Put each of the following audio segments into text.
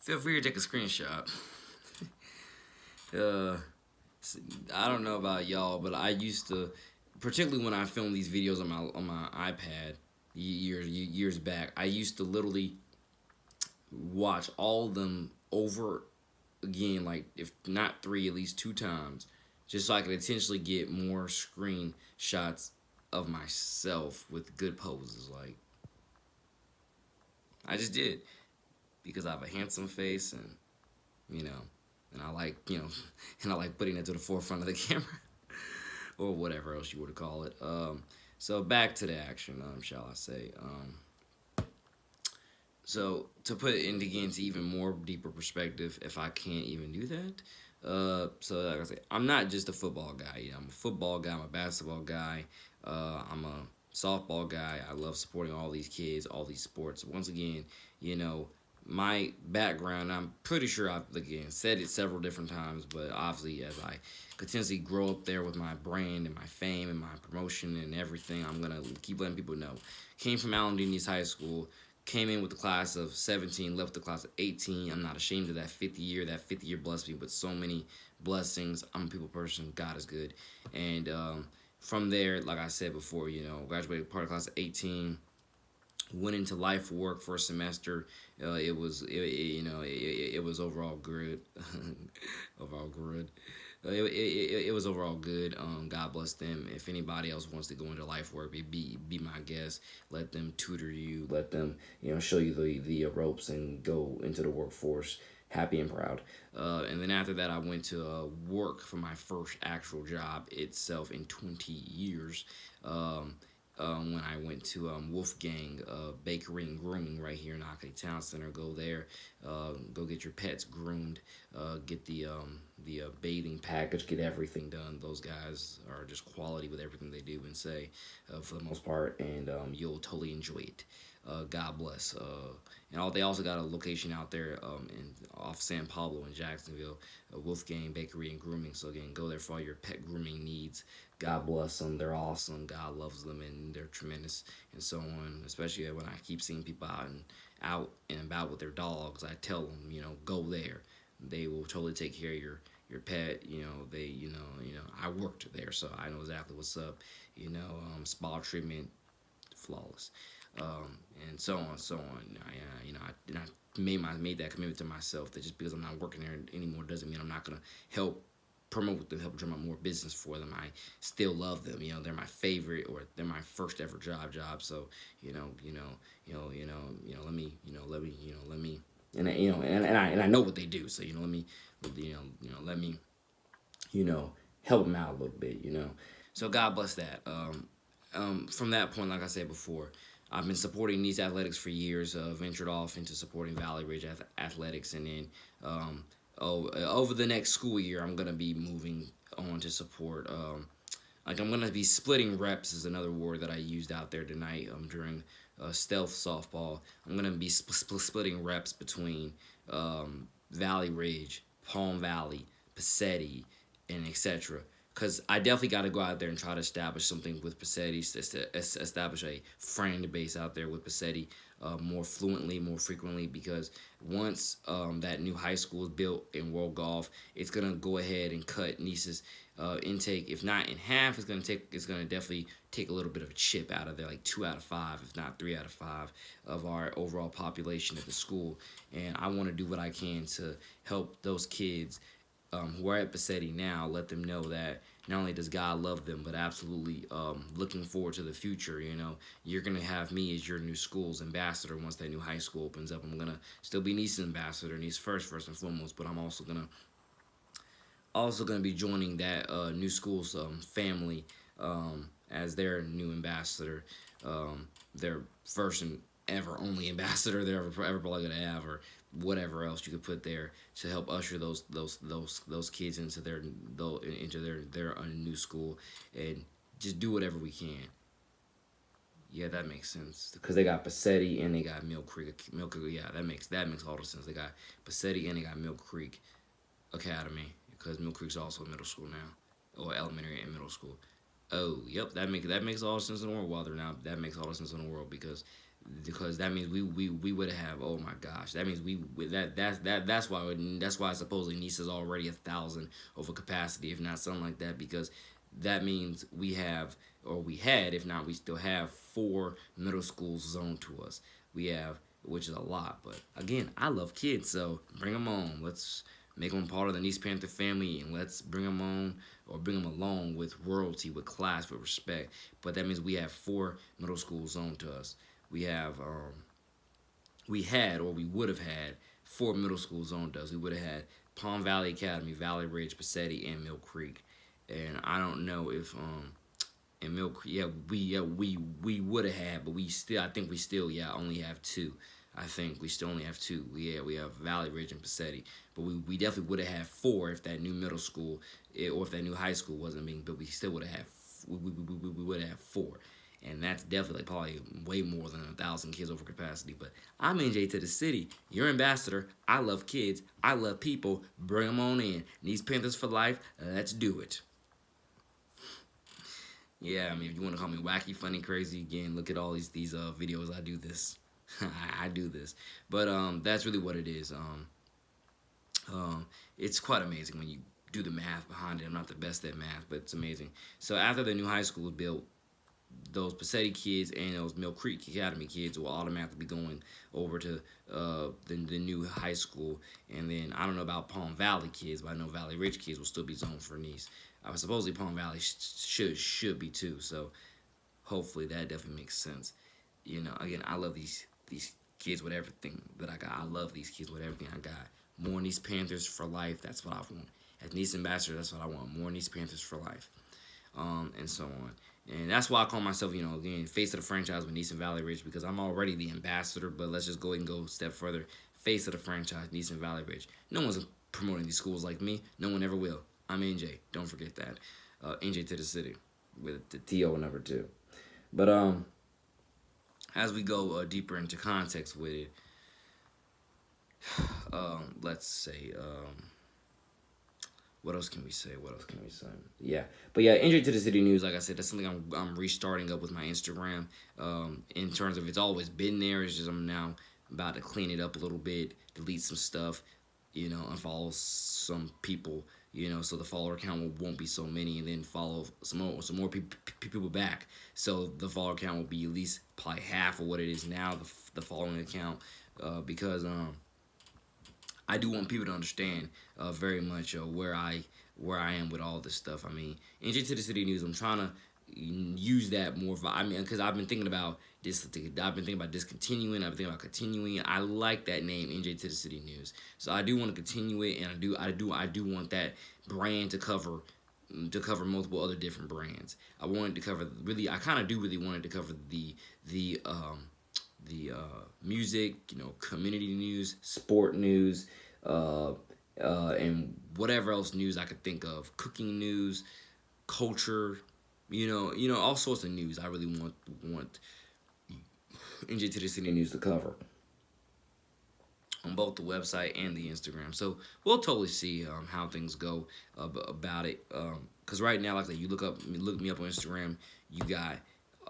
Feel free to take a screenshot. uh, I don't know about y'all, but I used to, particularly when I filmed these videos on my iPad years back, I used to literally watch all of them over again, like if not three, at least two times, just so I could intentionally get more screen shots of myself with good poses. Like I just did because I have a handsome face, and you know, and I like and I like putting it to the forefront of the camera or whatever else you were to call it. So back to the action, shall I say? So to put it into even more deeper perspective, if I can't even do that, so like I say, I'm not just a football guy. You know, I'm a football guy. I'm a basketball guy. I'm a softball guy. I love supporting all these kids, all these sports. Once again, you know, my background, I'm pretty sure I've again said it several different times, but obviously as I continuously grow up there with my brand and my fame and my promotion and everything, I'm gonna keep letting people know. Came from Allen Nease High School. Came in with the class of 17, left the class of 18. I'm not ashamed of that 50 year. That 50 year blessed me with so many blessings. I'm a people person. God is good. And from there, like I said before, you know, graduated part of class of 18. Went into life work for a semester. It was overall good. Overall good. It was overall good. God bless them. If anybody else wants to go into life work, be my guest. Let them tutor you. Let them show you the ropes and go into the workforce happy and proud. And then after that, I went to work for my first actual job itself in 20 years. When I went to Wolfgang Bakery and Grooming right here in Ockley Town Center. Go there, go get your pets groomed, get the bathing package, get everything done. Those guys are just quality with everything they do and say, for the most part, and you'll totally enjoy it. God bless. They also got a location out there off San Pablo in Jacksonville, Wolfgang Bakery and Grooming. So again, go there for all your pet grooming needs. God bless them. They're awesome. God loves them, and they're tremendous, and so on. Especially when I keep seeing people out and about with their dogs, I tell them, go there. They will totally take care of your pet. I worked there, so I know exactly what's up. Spa treatment, flawless, and so on, so on. I made that commitment to myself that just because I'm not working there anymore doesn't mean I'm not gonna help promote them, help drum up more business for them. I still love them. They're my favorite, or they're my first ever job. So let me, and I know what they do. So let me help them out a little bit. So God bless that. From that point, like I said before, I've been supporting Nease Athletics for years. Ventured off into supporting Valley Ridge Athletics, and then over the next school year, I'm gonna be moving on to support. I'm gonna be splitting reps is another word that I used out there tonight during stealth softball. I'm gonna be splitting reps between Valley Ridge, Palm Valley, Passetti, and etc. Because I definitely got to go out there and try to establish something with Passetti, establish a friend base out there with Passetti more fluently, more frequently. Because once that new high school is built in World Golf, it's gonna go ahead and cut Nease's intake, if not in half. It's gonna definitely take a little bit of a chip out of there, like 2 out of 5, if not 3 out of 5 of our overall population at the school. And I want to do what I can to help those kids who are at Passetti now, let them know that not only does God love them, but absolutely looking forward to the future. You're going to have me as your new school's ambassador once that new high school opens up. I'm going to still be Nease's ambassador, Nease first and foremost, but I'm also going to be joining that new school's family as their new ambassador, their first and ever only ambassador they're ever probably gonna have, or whatever else you could put there to help usher those kids into their new school, and just do whatever we can. Yeah, that makes sense because they got Passetti and they got Mill Creek. Yeah, that makes all the sense. They got Passetti and they got Mill Creek Academy, because Mill Creek's also middle school now, or elementary and middle school. Oh, yep, that makes all the sense in the world. That makes all the sense in the world, because because that means we would have, oh my gosh, that means that's why supposedly Nease is already 1,000 over capacity, if not something like that, because that means we have, or we had, if not we still have, 4 middle schools zoned to us. We have, which is a lot, but again, I love kids, so bring them on. Let's make them part of the Nease Panther family, and let's bring them on, or bring them along with royalty, with class, with respect. But that means we have 4 middle schools zoned to us. We have we had, or we would have had, 4 middle schools zoned to us. We would have had Palm Valley Academy, Valley Ridge, Passetti, and Mill Creek. And I don't know if in Mill Creek, we would have had, but we still, I think we still, only have 2. I think we still only have 2. We have Valley Ridge and Passetti, but we definitely would have had 4 if that new middle school, or if that new high school wasn't being built. We still would have had, we would have 4, and that's definitely probably way more than 1,000 kids over capacity. But I'm NJ to the city. You're ambassador. I love kids. I love people. Bring them on in. Nease Panthers for life. Let's do it. Yeah, I mean, if you want to call me wacky, funny, crazy, again, look at all these videos. I do this. I do this. But that's really what it is. It's quite amazing when you do the math behind it. I'm not the best at math, but it's amazing. So after the new high school was built, those Passetti kids and those Mill Creek Academy kids will automatically be going over to the new high school. And then I don't know about Palm Valley kids, but I know Valley Ridge kids will still be zoned for Nease. Supposedly Palm Valley should be too. So hopefully that definitely makes sense. You know, again, I love these kids with everything that I got. I love these kids with everything I got. More Nease Panthers for life. That's what I want. As Nease ambassador, that's what I want. More Nease Panthers for life, and so on. And that's why I call myself, again, face of the franchise with Nease and Valley Ridge, because I'm already the ambassador. But let's just go ahead and go a step further. Face of the franchise, Nease and Valley Ridge. No one's promoting these schools like me. No one ever will. I'm NJ. Don't forget that. NJ to the city with the TO number 2. But as we go deeper into context with it, let's say, what else can we say? Yeah, but yeah, NJ to the city news. Like I said, that's something I'm restarting up with my Instagram. In terms of, it's always been there. It's just I'm now about to clean it up a little bit, delete some stuff, unfollow some people, so the follower count won't be so many, and then follow some more people back. So the follower count will be at least probably half of what it is now, the following account, because I do want people to understand very much where I am with all this stuff. I mean, NJ to the city news. I'm trying to use that more. Because I've been thinking about this. I've been thinking about discontinuing. I've been thinking about continuing. I like that name, NJ to the city news. So I do want to continue it, and I do want that brand to cover multiple other different brands. I wanted to cover, really, I kind of do really wanted to cover the music, community news, sport news, and whatever else news I could think of, cooking news, culture, all sorts of news. I really want NJ to the City News to cover on both the website and the Instagram. So we'll totally see how things go about it. Because right now, like I said, you look me up on Instagram, you got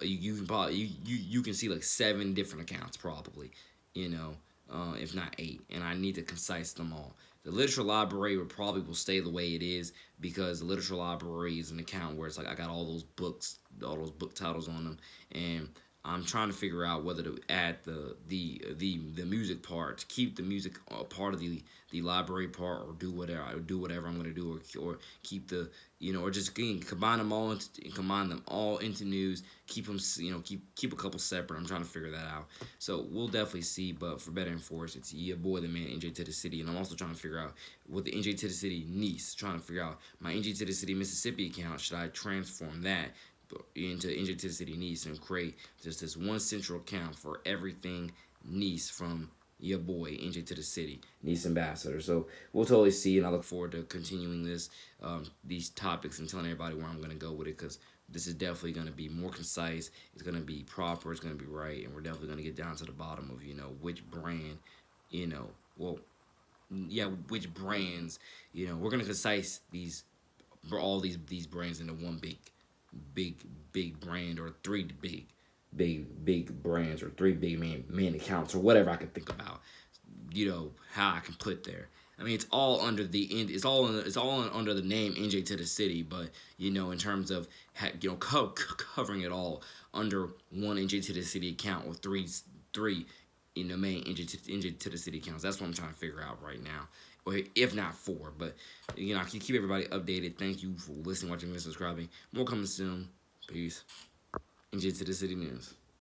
you can probably you can see like 7 different accounts probably, if not 8, and I need to concise them all. The literature library will stay the way it is, because the literature library is an account where it's like I got all those book titles on them, and I'm trying to figure out whether to add the music part, to keep the music part of the library part, or do whatever I'm gonna do, or keep the or just combine them all into news. Keep them keep a couple separate. I'm trying to figure that out. So we'll definitely see. But for better and for worse, it's your boy the man NJ to the city, and I'm also trying to figure out with the NJ to the city Nease. Trying to figure out my NJ to the city Mississippi account. Should I transform that into NJ to the city Nease and create just this one central account for everything Nease, from your boy NJ to the city Nease ambassador? So we'll totally see, and I look forward to continuing these topics and telling everybody where I'm going to go with it, because this is definitely going to be more concise. It's going to be proper. It's going to be right, and we're definitely going to get down to the bottom of which brand, which brands, we're going to concise all these brands into one big brand, or 3 big big brands or 3 big main accounts or whatever I can think about. How I can put there. I mean, it's all under under the name NJ to the City, but in terms of covering it all under one NJ to the City account with three main NJ to the City accounts. That's what I'm trying to figure out right now, or if not 4. But I can keep everybody updated. Thank you for listening, watching, and subscribing. More coming soon. Peace. NJ to the City News.